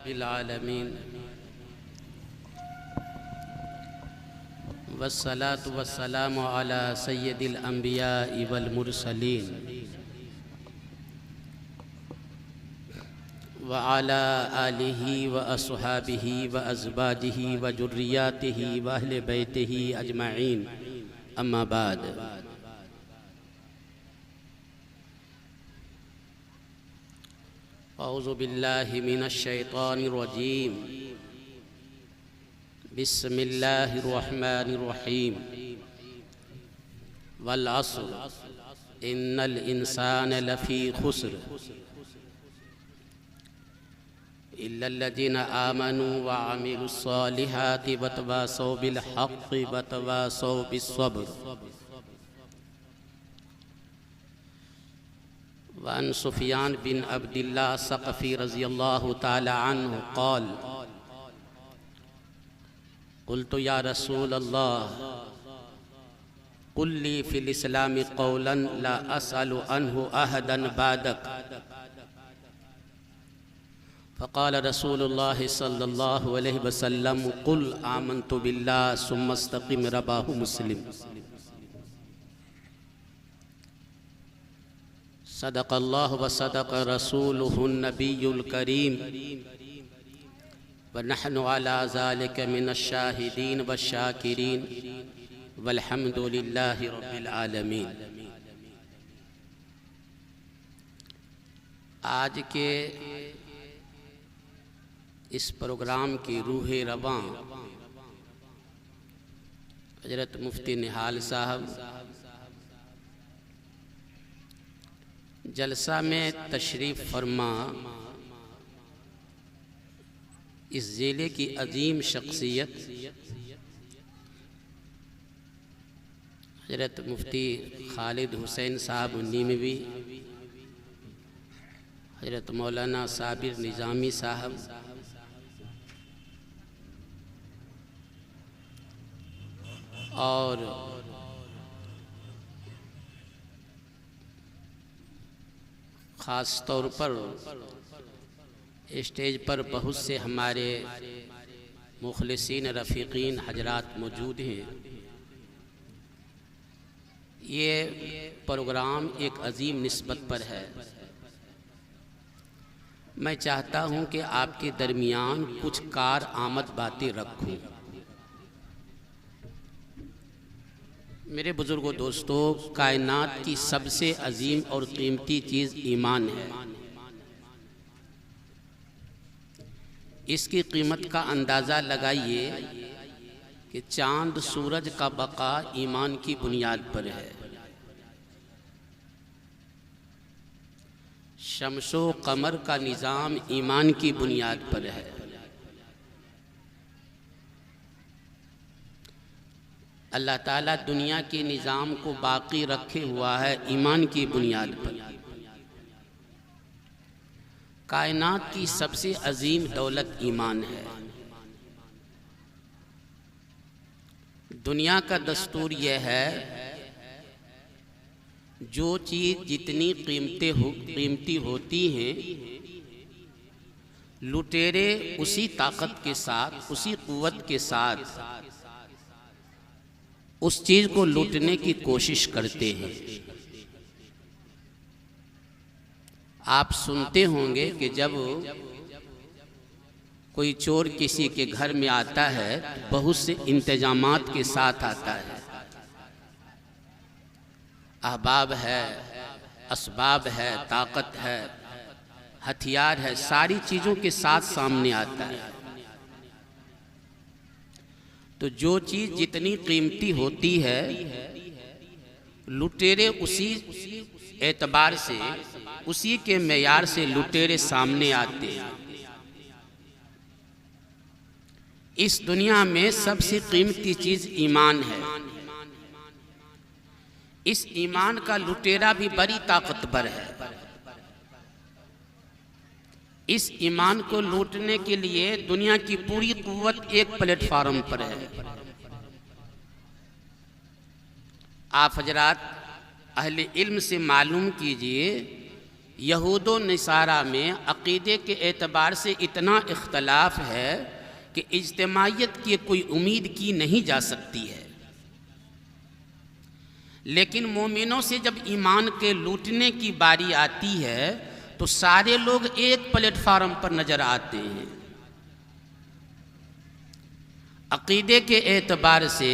रब्बिल आलमीन वस्सलातु वस्सलामु अला सय्यदिल अंबिया वल मुरसलीन व अला आलिहि व अस्हाबिहि व अज़वाजिहि व जुर्रियातिहि व अहले बैतिहि अजमाइन अम्मा बाद। औज़ु बिल्लाहि मिनश शैतानिर रजीम बिस्मिल्लाहिर रहमानिर रहीम वल अस्र इन्नल इंसाना लफ़ी खुस्र इल्लल्लज़ीना आमनू व अमिलुस्सॉलिहाति वतवासौ बिल हक़्क़ि वतवासौ बिस्सब्र। वअन सुफ़ियान बिन अब्दिल्लाह सक़फ़ी रज़ियल्लाहु ताला अन्हु क़ाल क़ुल्तु या रसूल अल्लाह क़ुल ली फ़िल इस्लामि क़ौलन ला असअलु अन्हु अहदन बादक। फ़क़ाल रसूलुल्लाह सल्लल्लाहु अलैहि वसल्लम क़ुल आमन्तु बिल्लाह सुम्मा इस्तक़िम। रवाहु मुस्लिम। सदक़ल्लाहु व सदक़ रसूलुहुन नबियुल करीम व नहनु अला ज़ालिका मिनश शाहिदीन व शाकिरीन वल्हम्दुलिल्लाहि रब्बिल आलमीन। आज के इस प्रोग्राम की रूह रवां हज़रत मुफ्ती निहाल साहब जलसा में तशरीफ़ फरमा इस ज़िले की अजीम शख्सियत हज़रत मुफ्ती खालिद हुसैन साहब नीमवी, हज़रत मौलाना साबिर निज़ामी साहब, और ख़ास तौर पर स्टेज पर बहुत से हमारे मुखलिसीन रफ़ीक़ीन हजरात मौजूद हैं। ये प्रोग्राम एक अजीम निस्बत पर है। मैं चाहता हूँ कि आपके दरमियान कुछ कार आमद बातें रखूँ। मेरे बुजुर्गों दोस्तों, कायनात की सबसे अजीम और कीमती चीज़ ईमान है। इसकी कीमत का अंदाज़ा लगाइए कि चांद सूरज का बका ईमान की बुनियाद पर है। शम्सो कमर का निज़ाम ईमान की बुनियाद पर है। अल्लाह ताला दुनिया के निज़ाम को बाकी रखे हुआ है ईमान की बुनियाद पर। कायनात की सबसे अजीम दौलत ईमान है। दुनिया का दस्तूर यह है, जो चीज़ जितनी कीमती होती हैं, लुटेरे उसी ताकत के साथ, उसी कुव्वत के साथ उस चीज़ को लूटने की कोशिश करते हैं। आप सुनते होंगे कि जब कोई चोर किसी के घर में आता है बहुत से इंतजामात के साथ आता है। अहबाब है, असबाब है, ताकत है, हथियार है, सारी चीज़ों के साथ सामने आता है। तो जो चीज़ जितनी कीमती होती है, लुटेरे उसी एतबार से, उसी के मेयार से लुटेरे सामने आते हैं। इस दुनिया में सबसे कीमती चीज़ ईमान है। इस ईमान का लुटेरा भी बड़ी ताकतवर है। इस ईमान को लूटने के लिए दुनिया की पूरी कुव्वत एक प्लेटफार्म पर है। आप हजरात अहले इल्म से मालूम कीजिए यहूद व नसारा में अक़ीदे के एतबार से इतना इख्तलाफ है कि इज्तिमाइयत की कोई उम्मीद की नहीं जा सकती है। लेकिन मोमिनों से जब ईमान के लूटने की बारी आती है तो सारे लोग एक प्लेटफार्म पर नज़र आते हैं। अक़ीदे के एतबार से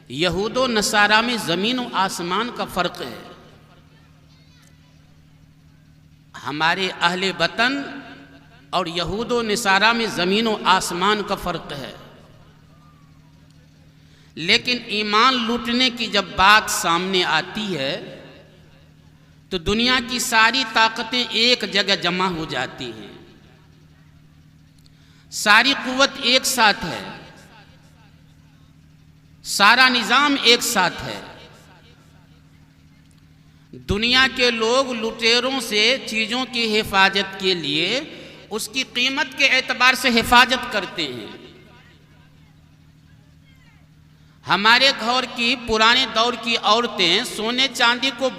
यहूद व नसारा में ज़मीन व आसमान का फ़र्क है। हमारे अहले वतन और यहूद व नसारा में ज़मीन व आसमान का फ़र्क है। लेकिन ईमान लूटने की जब बात सामने आती है तो दुनिया की सारी ताकतें एक जगह जमा हो जाती हैं, सारी कुव्वत एक साथ है, सारा निज़ाम एक साथ है। दुनिया के लोग लुटेरों से चीज़ों की हिफाजत के लिए उसकी कीमत के एतबार से हिफाजत करते हैं। हमारे घर की पुराने दौर की औरतें सोने चांदी को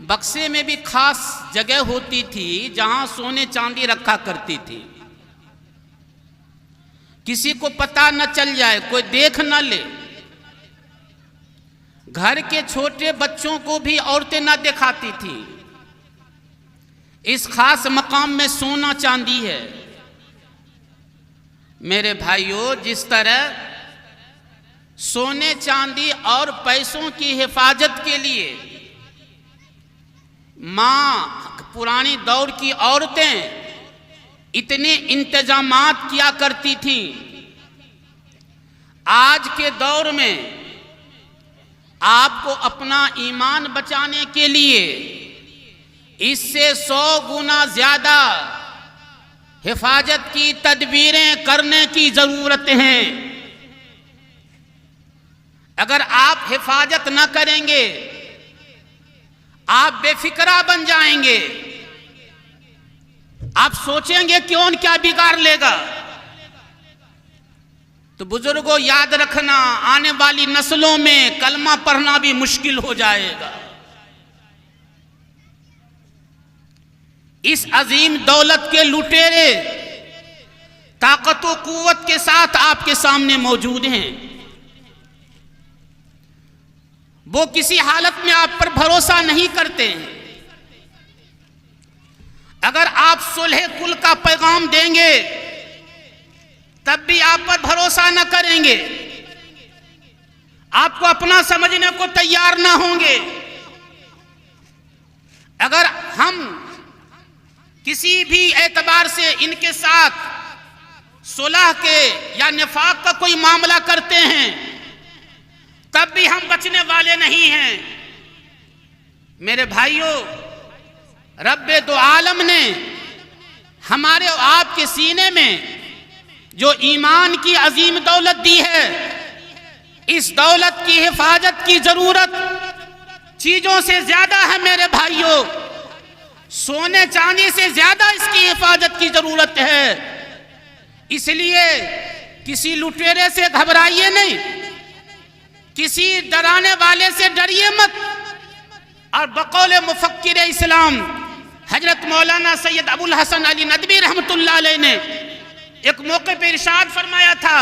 बक्से में भी खास जगह होती थी जहां सोने चांदी रखा करती थी, किसी को पता न चल जाए, कोई देख न ले। घर के छोटे बच्चों को भी औरतें न दिखाती थी। इस खास मकाम में सोना चांदी है। मेरे भाइयों, जिस तरह सोने चांदी और पैसों की हिफाजत के लिए पुरानी दौर की औरतें इतने इंतजामात किया करती थीं, आज के दौर में आपको अपना ईमान बचाने के लिए इससे 100 गुना ज्यादा हिफाजत की तदबीरें करने की जरूरत है। अगर आप हिफाजत न करेंगे आप बेफिक्रा बन जाएंगे। आप सोचेंगे कौन क्या बिगाड़ लेगा। तो बुजुर्गों, याद रखना, आने वाली नस्लों में कलमा पढ़ना भी मुश्किल हो जाएगा। इस अजीम दौलत के लुटेरे ताकत व कुव्वत के साथ आपके सामने मौजूद हैं। वो किसी हालत में आप पर भरोसा नहीं करते हैं। अगर आप सुलह कुल का पैगाम देंगे तब भी आप पर भरोसा न करेंगे, आपको अपना समझने को तैयार ना होंगे। अगर हम किसी भी एतबार से इनके साथ सुलह के या निफाक का कोई मामला करते हैं तब भी हम बचने वाले नहीं हैं। मेरे भाइयों, रब्बे दो आलम ने हमारे और आपके सीने में जो ईमान की अजीम दौलत दी है, इस दौलत की हिफाजत की जरूरत चीजों से ज्यादा है। मेरे भाइयों, सोने चांदी से ज्यादा इसकी हिफाजत की जरूरत है। इसलिए किसी लुटेरे से घबराइए नहीं, किसी डराने वाले से डरिए मत। और बकौल मुफक्किर इस्लाम हजरत मौलाना सैयद अबुल हसन अली नदवी रहमतुल्लाह अलैह ने एक मौके पर इरशाद फरमाया था,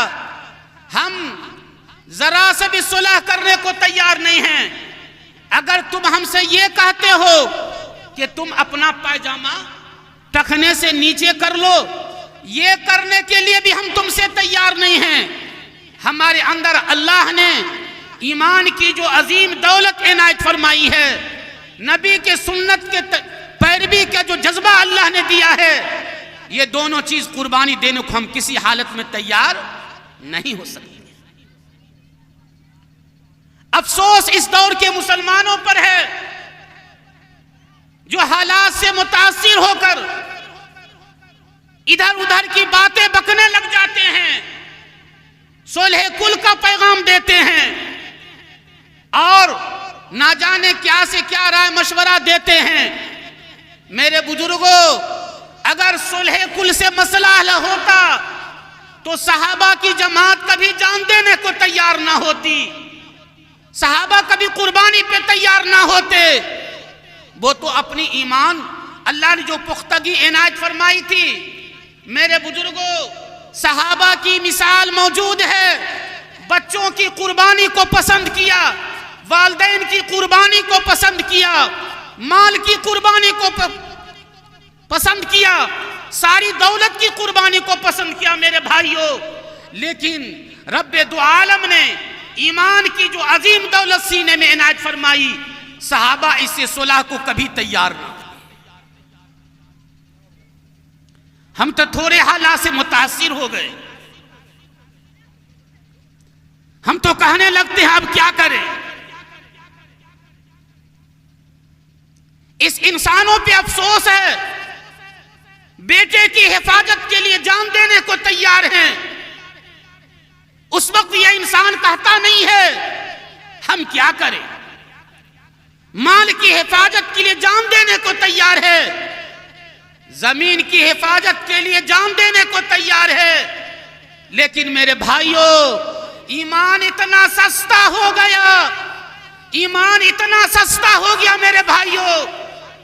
हम जरा से भी सुलह करने को तैयार नहीं हैं। अगर तुम हमसे ये कहते हो कि तुम अपना पायजामा टखने से नीचे कर लो, ये करने के लिए भी हम तुमसे तैयार नहीं हैं। हमारे अंदर अल्लाह ने ईमान की जो अजीम दौलत इनायत फरमाई है, नबी के सुन्नत के पैरवी का जो जज्बा अल्लाह ने दिया है, ये दोनों चीज कुर्बानी देने को हम किसी हालत में तैयार नहीं हो सकते। अफसोस इस दौर के मुसलमानों पर है जो हालात से मुतासिर होकर इधर उधर की बातें बकने लग जाते हैं, सुलह कुल का पैगाम देते हैं और ना जाने क्या से क्या राय मशवरा देते हैं। मेरे बुजुर्गों, अगर सुलह कुल से मसला हल होता तो सहाबा की जमात कभी जान देने को तैयार ना होती, सहाबा कभी कुर्बानी पे तैयार ना होते। वो तो अपनी ईमान अल्लाह ने जो पुख्तगी इनायत फरमाई थी। मेरे बुजुर्गों, सहाबा की मिसाल मौजूद है। बच्चों की कुर्बानी को पसंद किया, वालिदैन की कुर्बानी को पसंद किया, माल की कुर्बानी को पसंद किया, सारी दौलत की कुर्बानी को पसंद किया मेरे भाइयों। लेकिन रब्बे दो आलम ने ईमान की जो अजीम दौलत सीने में इनायत फरमाई, सहाबा इससे सुलह को कभी तैयार ना। हम तो थोड़े हालात से मुतासिर हो गए, हम तो कहने लगते हैं अब क्या करें। इस इंसानों पे अफसोस है, बेटे की हिफाजत के लिए जान देने को तैयार हैं। उस वक्त यह इंसान कहता नहीं है हम क्या करें। माल की हिफाजत के लिए जान देने को तैयार है, जमीन की हिफाजत के लिए जान देने को तैयार है। लेकिन मेरे भाइयों, ईमान इतना सस्ता हो गया, ईमान इतना सस्ता हो गया मेरे भाइयों।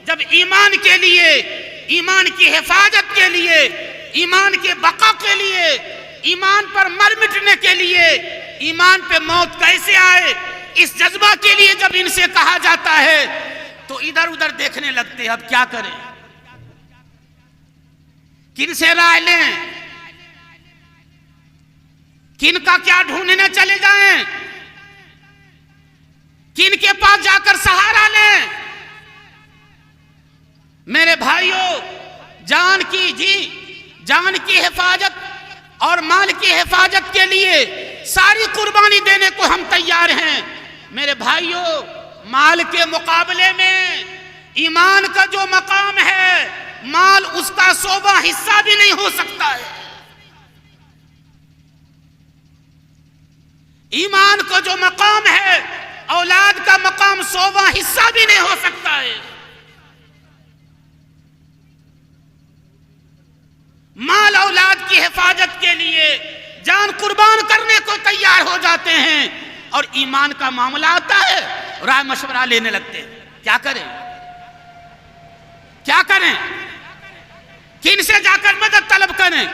जब ईमान के लिए, ईमान की हिफाजत के लिए, ईमान के बका के लिए, ईमान पर मर मिटने के लिए, ईमान पे मौत कैसे आए, इस जज्बा के लिए जब इनसे कहा जाता है तो इधर उधर देखने लगते हैं अब क्या करें, किन से राय लें, किन का क्या ढूंढने चले जाएं, किन के पास जाकर सहारा लें। मेरे भाइयों, जान की हिफाजत और माल की हिफाजत के लिए सारी कुर्बानी देने को हम तैयार हैं। मेरे भाइयों, माल के मुकाबले में ईमान का जो मकाम है, माल उसका 100वां हिस्सा भी नहीं हो सकता है। ईमान का जो मकाम है, औलाद का मकाम 100वां हिस्सा भी नहीं हो सकता है। माल औलाद की हिफाजत के लिए जान कुर्बान करने को तैयार हो जाते हैं, और ईमान का मामला आता है राय मशवरा लेने लगते हैं क्या करें, क्या करें, किन से जाकर मदद तलब करें,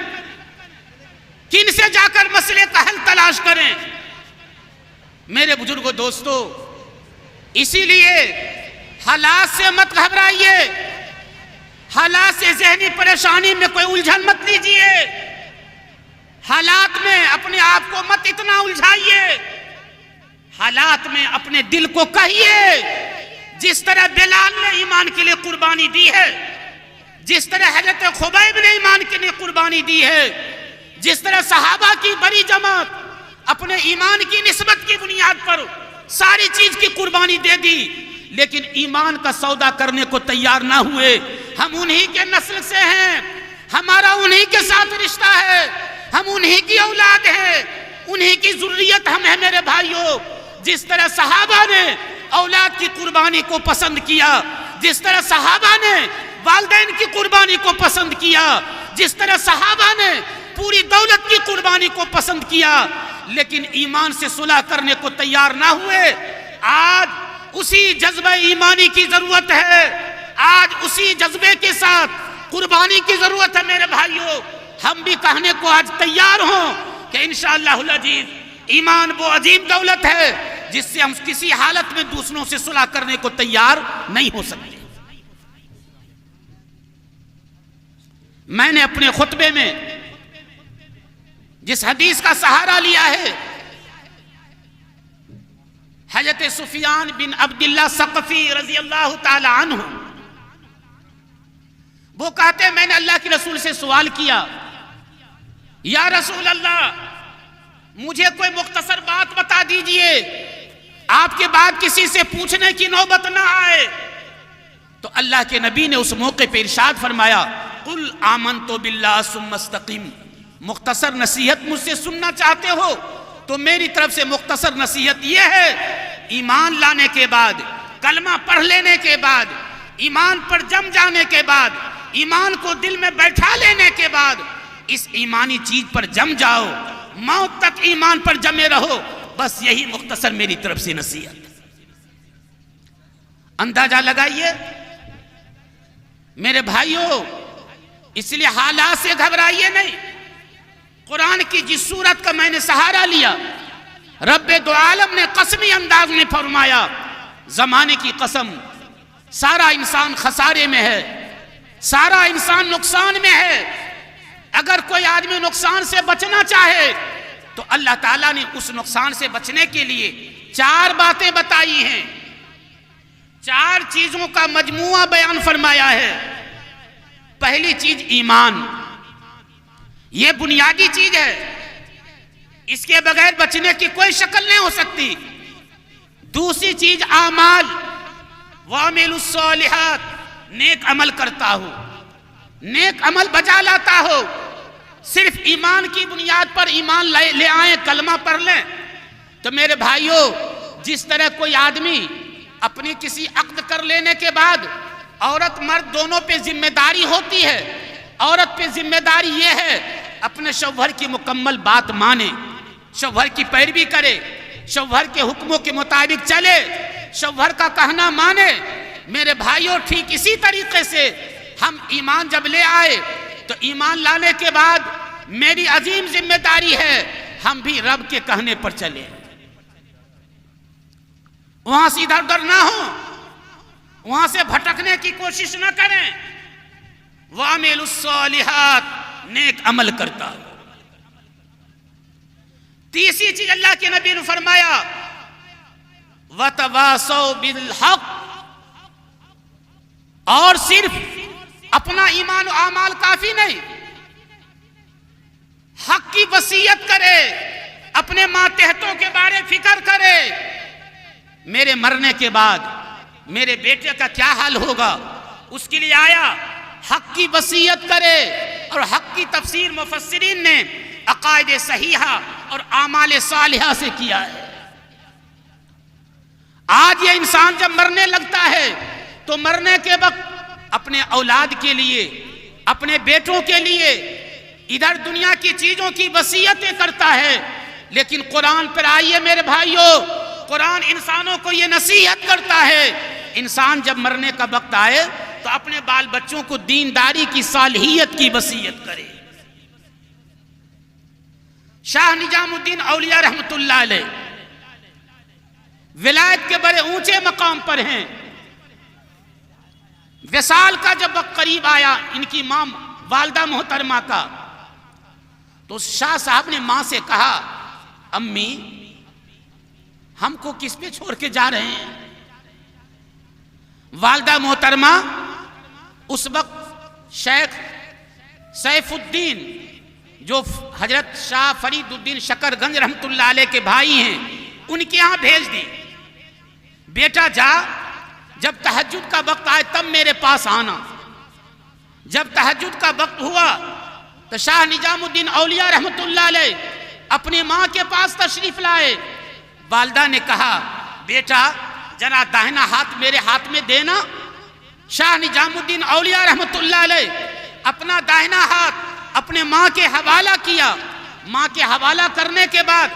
किन से जाकर मसले का हल तलाश करें। मेरे बुजुर्गों, दोस्तों, इसीलिए हालात से मत घबराइए, हालात से ज़हनी परेशानी में कोई उलझन मत लीजिए, हालात में अपने आप को मत इतना उलझाइए, हालात में अपने दिल को कहिए जिस तरह बिलाल ने ईमान के लिए कुर्बानी दी है, जिस तरह हजरत खुबैब ने ईमान के लिए कुर्बानी दी है, जिस तरह सहाबा की बड़ी जमात अपने ईमान की निस्बत की बुनियाद पर सारी चीज की कुर्बानी दे दी, लेकिन ईमान का सौदा करने को तैयार ना हुए। हम उन्हीं के नस्ल से हैं, हमारा उन्हीं के साथ रिश्ता है, हम उन्हीं की औलाद है, उन्हीं की जुर्रियत हम है। मेरे भाइयों, जिस तरह सहाबा ने औलाद की कुर्बानी को पसंद किया, जिस तरह सहाबा ने वालिदैन की कुर्बानी को पसंद किया, जिस तरह सहाबा ने पूरी दौलत की कुर्बानी को पसंद किया, लेकिन ईमान से सुलह करने को तैयार ना हुए। आज उसी जज्बे ईमानी की जरूरत है, आज उसी जज्बे के साथ कुर्बानी की जरूरत है। मेरे भाइयों, हम भी कहने को आज तैयार हों कि इंशाअल्लाहुल अजीज ईमान वो अजीम दौलत है जिससे हम किसी हालत में दूसरों से सुलह करने को तैयार नहीं हो सकते। मैंने अपने खुतबे में जिस हदीस का सहारा लिया है, हजरत सुफियान बिन अब्दुल्लाह सकफी रजी अल्लाह ताला अन्हु, वो कहते हैं मैंने अल्लाह के रसूल से सवाल किया, या रसूल अल्लाह, मुझे कोई मुख्तसर बात बता दीजिए, आपके बाद किसी से पूछने की नौबत ना आए। तो अल्लाह के नबी ने उस मौके पे इरशाद फरमाया, कुल आमनतु बिल्लाह सुम्मा इस्तकीम। मुख्तसर नसीहत मुझसे सुनना चाहते हो तो मेरी तरफ से मुख्तसर नसीहत यह है, ईमान लाने के बाद, कलमा पढ़ लेने के बाद, ईमान पर जम जाने के बाद, ईमान को दिल में बैठा लेने के बाद, इस ईमानी चीज पर जम जाओ, मौत तक ईमान पर जमे रहो। बस यही मुख्तसर मेरी तरफ से नसीहत। अंदाजा लगाइए, मेरे भाइयों, इसलिए हालात से घबराइए नहीं। कुरान की जिस सूरत का मैंने सहारा लिया, रब्बे दो आलम ने कसमी अंदाज में फरमाया, जमाने की कसम, सारा इंसान खसारे में है, सारा इंसान नुकसान में है। अगर कोई आदमी नुकसान से बचना चाहे तो अल्लाह ताला ने उस नुकसान से बचने के लिए 4 बातें बताई हैं, 4 चीजों का मजमुआ बयान फरमाया है। पहली चीज ईमान, यह बुनियादी चीज है, इसके बगैर बचने की कोई शक्ल नहीं हो सकती। दूसरी चीज आमाल, वामिलुस सालिहात, नेक अमल करता हो, नेक अमल बजा लाता हो। सिर्फ ईमान की बुनियाद पर ईमान ले आए, कलमा पढ़ लें तो मेरे भाइयों, जिस तरह कोई आदमी अपनी किसी अक्द कर लेने के बाद औरत मर्द दोनों पे जिम्मेदारी होती है, औरत पे जिम्मेदारी ये है अपने शौहर की मुकम्मल बात माने, शौहर की पैरवी करे, शौहर के हुक्मों के मुताबिक चले, शौहर का कहना माने। मेरे भाइयों, ठीक इसी तरीके से हम ईमान जब ले आए तो ईमान लाने के बाद मेरी अजीम जिम्मेदारी है हम भी रब के कहने पर चले, वहां से इधर उधर ना हो, वहां से भटकने की कोशिश ना करें। वामिलुस सालिहात, नेक अमल करता हो। तीसरी चीज अल्लाह के नबी ने फरमाया, वतवासौ बिल हक, और सिर्फ अपना ईमान और आमाल काफी नहीं, हक की वसीयत करे, अपने मातहतों के बारे फिक्र करे। मेरे मरने के बाद मेरे बेटे का क्या हाल होगा, उसके लिए आया, हक की वसीयत करे। और हक की तफसीर मुफस्सिरीन ने अकायदे सहीहा और आमाल सालिहा से किया है। आज ये इंसान जब मरने लगता है तो मरने के वक्त अपने औलाद के लिए, अपने बेटों के लिए इधर दुनिया की चीजों की वसीयतें करता है। लेकिन कुरान पर आइए मेरे भाइयों, कुरान इंसानों को यह नसीहत करता है, इंसान जब मरने का वक्त आए तो अपने बाल बच्चों को दीनदारी की सालिहियत की वसीयत करे। शाह निजामुद्दीन औलिया रहमतुल्लाह अलैह विलायत के बड़े ऊंचे मकाम पर हैं। विसाल का जब वक्त करीब आया इनकी मां वालदा मोहतरमा का, तो शाह साहब ने मां से कहा, अम्मी हमको किस पे छोड़ के जा रहे हैं। वालदा मोहतरमा उस वक्त शेख सैफुद्दीन जो हजरत शाह फरीदुद्दीन शकरगंज रहमतुल्लाह अलैह के भाई हैं, उनके यहां भेज दी, बेटा जा, जब तहज्जुद का वक्त आए तब मेरे पास आना। जब तहज्जुद का वक्त हुआ तो शाह निजामुद्दीन औलिया रहमतुल्लाह अलैह अपनी मां के पास तशरीफ लाए। वालदा ने कहा, बेटा जरा दाहिना हाथ मेरे हाथ में देना। शाह निजामुद्दीन औलिया रहमतुल्लाह अलैह अपना दाहिना हाथ अपने मां के हवाला किया। मां के हवाला करने के बाद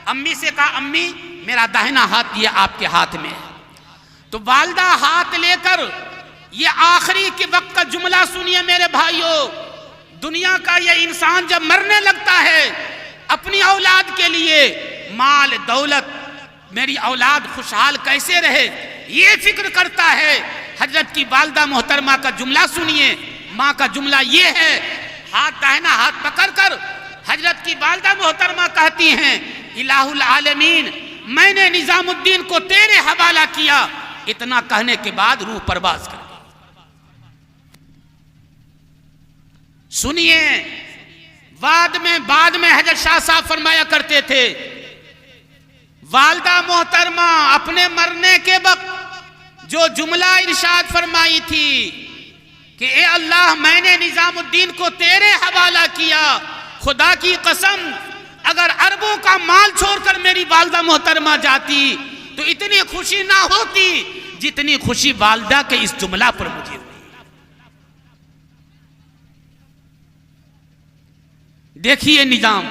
अम्मी से कहा, अम्मी मेरा दाहिना हाथ ये आपके हाथ में है। तो वालदा हाथ लेकर ये आखिरी के वक्त का जुमला सुनिए मेरे भाइयों, दुनिया का ये इंसान जब मरने लगता है अपनी औलाद के लिए, माल दौलत, मेरी औलाद खुशहाल कैसे रहे ये फिक्र करता है। हजरत की वालदा मोहतरमा का जुमला सुनिए, माँ का जुमला ये है, हाथ दाहिना हाथ पकड़कर हजरत की वालदा मोहतरमा कहती हैं, इलाहुल आलमीन मैंने निजामुद्दीन को तेरे हवाला किया। इतना कहने के बाद रूह परवाज कर गई। सुनिए, बाद में हजरत शाह साहब फरमाया करते थे, वालदा मोहतरमा अपने मरने के वक्त जो जुमला इरशाद फरमाई थी कि ए अल्लाह मैंने निजामुद्दीन को तेरे हवाला किया, खुदा की कसम अगर अरबों का माल छोड़कर मेरी वालदा मोहतरमा जाती तो इतनी खुशी ना होती जितनी खुशी वालदा के इस जुमला पर मुझे हुई। देखिए निजाम,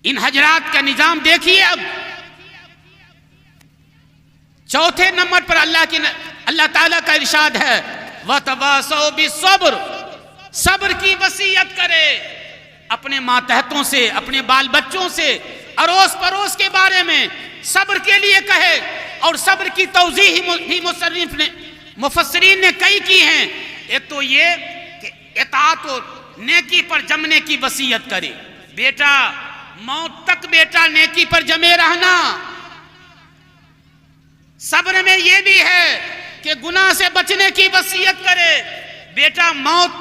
इन हजरात का निजाम देखिए। अब चौथे नंबर पर अल्लाह की अल्लाह ताला का इरशाद है वतवासौ बिस्सब्र, सब्र की वसीयत करे अपने मातहतों से, अपने बाल बच्चों से, अड़ोस पड़ोस के बारे में सब्र के लिए कहे। और सब्र की तौजीह भी मुफस्सिरीन ने कई की हैं। एक तो ये कि इताअत और नेकी पर जमने की वसीयत करे, बेटा मौत तक बेटा नेकी पर जमे रहना। सब्र में ये भी है कि गुनाह से बचने की वसीयत करे, बेटा मौत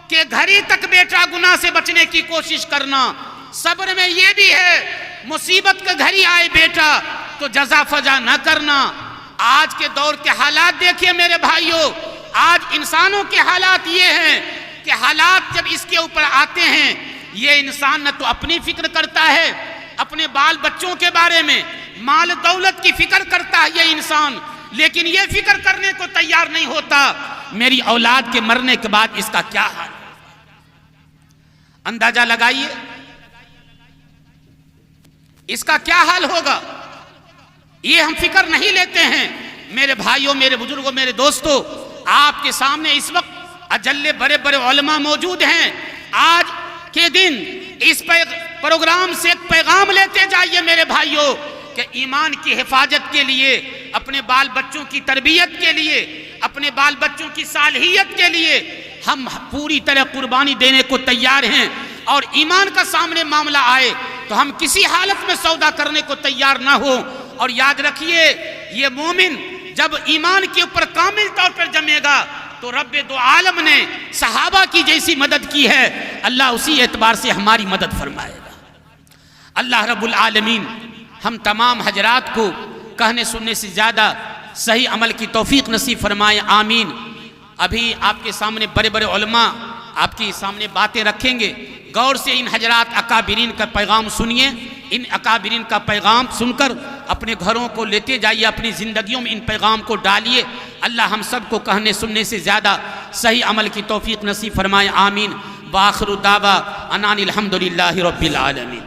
के घड़ी तक बेटा गुनाह से बचने की कोशिश करना। सब्र में ये भी है मुसीबत का घड़ी आए बेटा तो जजा फजा न करना। आज के दौर के हालात देखिए मेरे भाइयों, आज इंसानों के हालात ये हैं कि हालात जब इसके ऊपर आते हैं, ये इंसान न तो अपनी फिक्र करता है, अपने बाल बच्चों के बारे में, माल दौलत की फिक्र करता है ये इंसान, लेकिन ये फिक्र करने को तैयार नहीं होता मेरी औलाद के मरने के बाद इसका क्या हाल। अंदाजा लगाइए इसका क्या हाल होगा। ये हम फिक्र नहीं लेते हैं। मेरे भाइयों, मेरे बुजुर्गों, मेरे दोस्तों, आपके सामने इस वक्त अजल्ले बड़े बड़े उलमा मौजूद हैं। आज के दिन इस प्रोग्राम से एक पैगाम लेते जाइए मेरे भाइयों कि ईमान की हिफाजत के लिए, अपने बाल बच्चों की तरबियत के लिए, अपने बाल बच्चों की सालहियत के लिए हम पूरी तरह कुर्बानी देने को तैयार हैं। और ईमान का सामने मामला आए तो हम किसी हालत में सौदा करने को तैयार ना हो। और याद रखिए, ये मोमिन जब ईमान के ऊपर कामिल तौर पर जमेगा तो रब्बे दो आलम ने सहाबा की जैसी मदद की है, अल्लाह उसी एतबार से हमारी मदद फरमाएगा। अल्लाह रब्बुल आलमीन हम तमाम हजरात को कहने सुनने से ज़्यादा सही अमल की तौफीक नसीब फरमाए, आमीन। अभी आपके सामने बड़े बड़े उलमा आपके सामने बातें रखेंगे, गौर से इन हजरात अकाबिरीन का पैगाम सुनिए। इन अकाबिरीन का पैगाम सुनकर अपने घरों को लेते जाइए, अपनी ज़िंदगियों में इन पैगाम को डालिए। अल्लाह हम सब को कहने सुनने से ज़्यादा सही अमल की तौफीक नसीब फरमाए, आमीन। व आखिरु दावा अनिल हम्दुलिल्लाहि रब्बिल आलमीन।